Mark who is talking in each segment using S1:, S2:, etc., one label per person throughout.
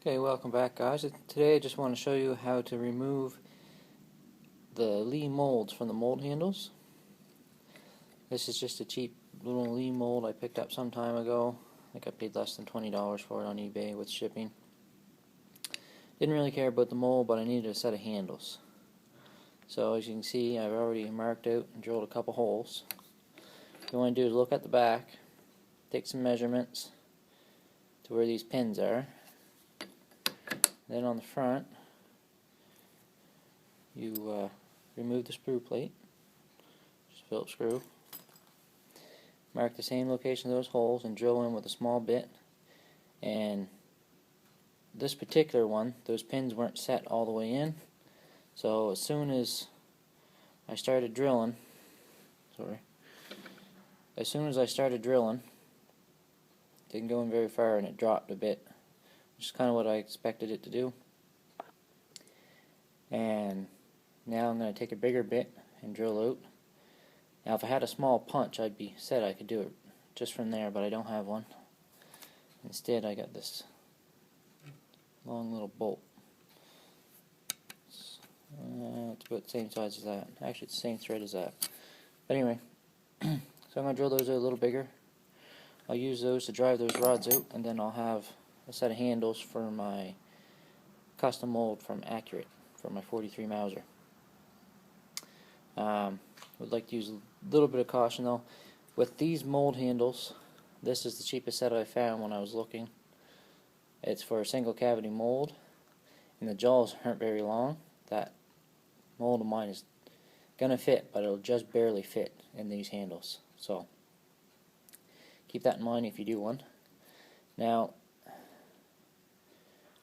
S1: Okay, welcome back, guys. Today I just want to show you how to remove the Lee molds from the mold handles. This is just a cheap little Lee mold I picked up some time ago. I think I paid less than $20 for it on eBay with shipping. Didn't really care about the mold, but I needed a set of handles. So as you can see, I've already marked out and drilled a couple holes. What you want to do is look at the back, take some measurements to where these pins are. Then on the front, you remove the sprue plate, just Phillips screw, mark the same location of those holes and drill in with a small bit. And this particular one, those pins weren't set all the way in, so as soon as I started drilling, it didn't go in very far and it dropped a bit, which is kind of what I expected it to do. And now I'm going to take a bigger bit and drill out. Now if I had a small punch, I'd be said I could do it just from there, but I don't have one. Instead I got this long little bolt. It's about the same size as that. Actually it's the same thread as that. But anyway, so I'm going to drill those out a little bigger. I'll use those to drive those rods out, and then I'll have a set of handles for my custom mold from Accurate for my 43 Mauser. Would like to use a little bit of caution though. With these mold handles, this is the cheapest set I found when I was looking. It's for a single cavity mold, and the jaws aren't very long. That mold of mine is gonna fit, but it'll just barely fit in these handles. So keep that in mind if you do one. Now,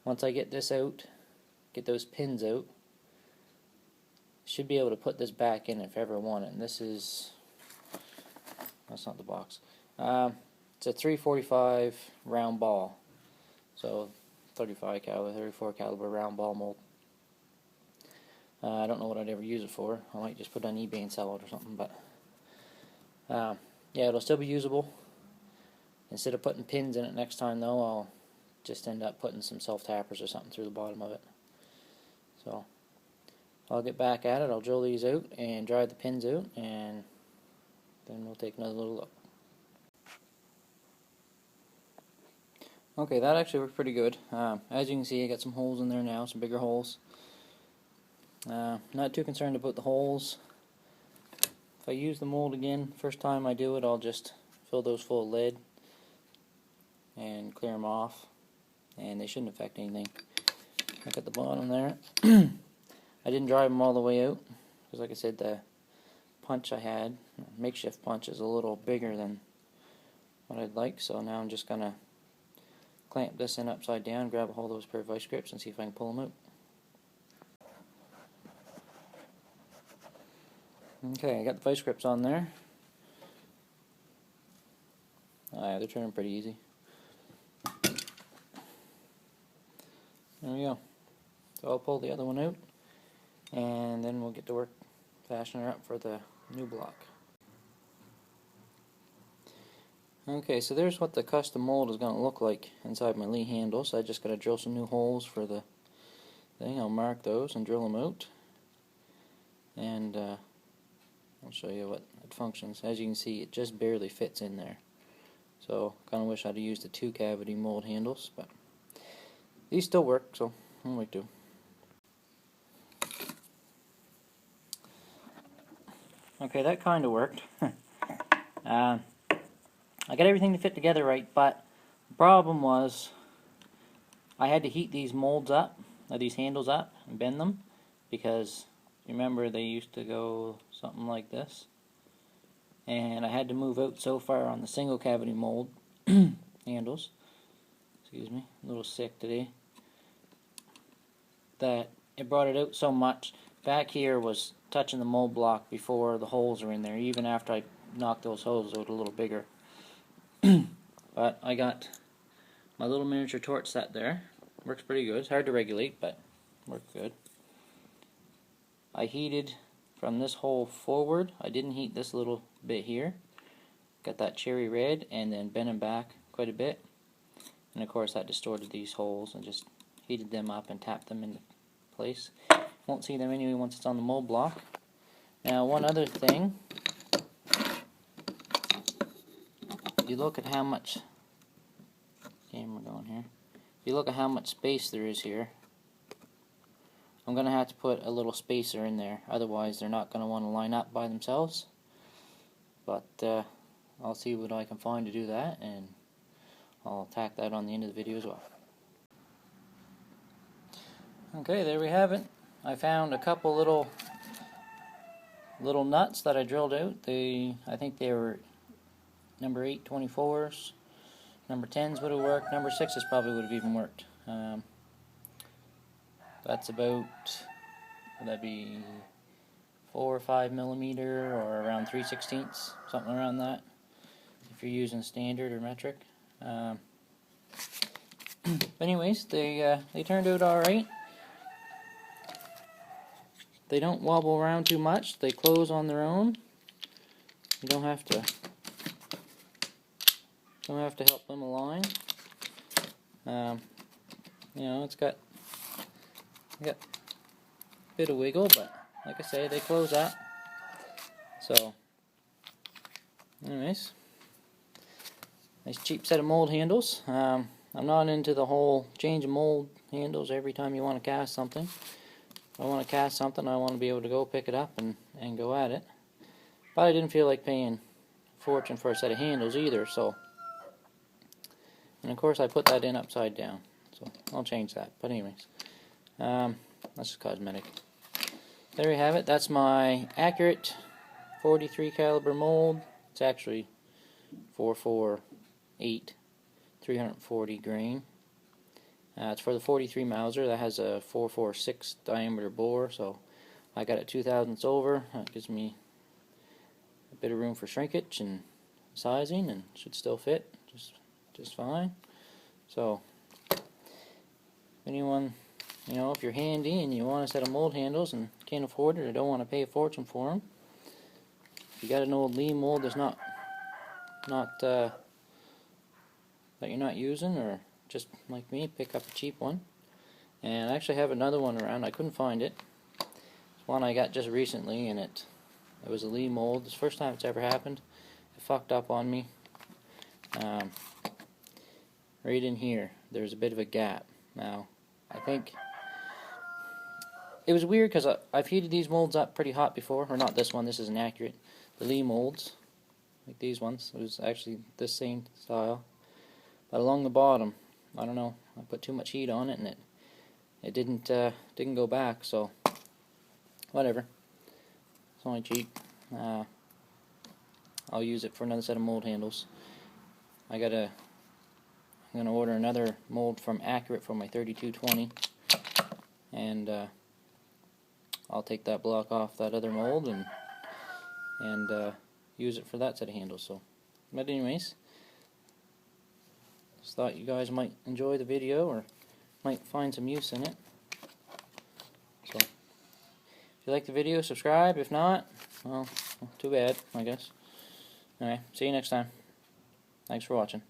S1: once I get this out, get those pins out, should be able to put this back in if I ever want it. And this is, that's not the box. It's a 345 round ball. So 35 caliber, 34 caliber round ball mold. I don't know what I'd ever use it for. I might just put it on eBay and sell it or something. But yeah, it'll still be usable. Instead of putting pins in it next time though, I'll just end up putting some self-tappers or something through the bottom of it. So I'll get back at it, I'll drill these out and drive the pins out, and then we'll take another little look. Okay, that actually worked pretty good. As you can see, I got some holes in there now, some bigger holes. Not too concerned about the holes. If I use the mold again, first time I do it, I'll just fill those full of lead and clear them off, and they shouldn't affect anything. Look at the bottom there. I didn't drive them all the way out because, like I said, the punch I had, makeshift punch, is a little bigger than what I'd like. So now I'm just gonna clamp this in upside down, grab a hold of those pair of vice grips, and see if I can pull them out. Okay, I got the vice grips on there. Yeah, they're turning pretty easy. There we go. So I'll pull the other one out, and then we'll get to work fashioning her up for the new block. Okay, so there's what the custom mold is going to look like inside my Lee handle. So I just got to drill some new holes for the thing. I'll mark those and drill them out, and I'll show you what it functions. As you can see, it just barely fits in there. So kind of wish I'd used the 2-cavity mold handles, but these still work, so I'll wait to. Okay, that kind of worked. I got everything to fit together right, but the problem was I had to heat these molds up, or these handles up, and bend them, because remember they used to go something like this, and I had to move out so far on the single cavity mold handles, excuse me, a little sick today, that it brought it out so much. Back here was touching the mold block before the holes are in there, even after I knocked those holes out a little bigger. But I got my little miniature torch set there. Works pretty good. It's hard to regulate, but works good. I heated from this hole forward. I didn't heat this little bit here. Got that cherry red, and then bent them back quite a bit. And of course that distorted these holes and just heated them up and tapped them into place. Won't see them anyway once it's on the mold block. Now, one other thing, you look at how much camera going here. You look at how much space there is here. I'm going to have to put a little spacer in there, otherwise they're not going to want to line up by themselves. But I'll see what I can find to do that, and I'll tack that on the end of the video as well. Okay, there we have it. I found a couple little nuts that I drilled out. I think they were number 8 24s. Number 10s would have worked. Number 6s probably would have even worked. That's about, would that be 4 or 5 millimeter, or around 3/16, something around that, if you're using standard or metric. But anyways, they turned out alright. They don't wobble around too much. They close on their own. You don't have to help them align. You know, it's got a bit of wiggle, but like I say, they close up. So, anyways, nice cheap set of mold handles. I'm not into the whole change of mold handles every time you want to cast something. If I want to cast something, I want to be able to go pick it up and go at it. But I didn't feel like paying a fortune for a set of handles either, so. And of course I put that in upside down, so I'll change that. But anyways, that's just cosmetic. There you have it. That's my Accurate 43 caliber mold. It's actually 448 340 grain. It's for the 43 Mauser. That has a 446 diameter bore, so I got it 2/1000 over. That gives me a bit of room for shrinkage and sizing, and should still fit just fine. So, anyone, you know, if you're handy and you want a set of mold handles and can't afford it or don't want to pay a fortune for them, if you got an old Lee mold that's not that you're not using, or just like me, pick up a cheap one. And I actually have another one around. I couldn't find it. It's one I got just recently, and it was a Lee mold. It's the first time it's ever happened. It fucked up on me. Right in here, there's a bit of a gap. Now, I think it was weird because I've heated these molds up pretty hot before, or not this one, this is an Accurate. The Lee molds, like these ones, it was actually this same style. But along the bottom, I don't know, I put too much heat on it, and it didn't go back, so whatever. It's only cheap. I'll use it for another set of mold handles. I'm going to order another mold from Accurate for my 3220, and I'll take that block off that other mold and use it for that set of handles. So, but anyways, just thought you guys might enjoy the video or might find some use in it. So, if you like the video, subscribe. If not, well, too bad, I guess. Alright, see you next time. Thanks for watching.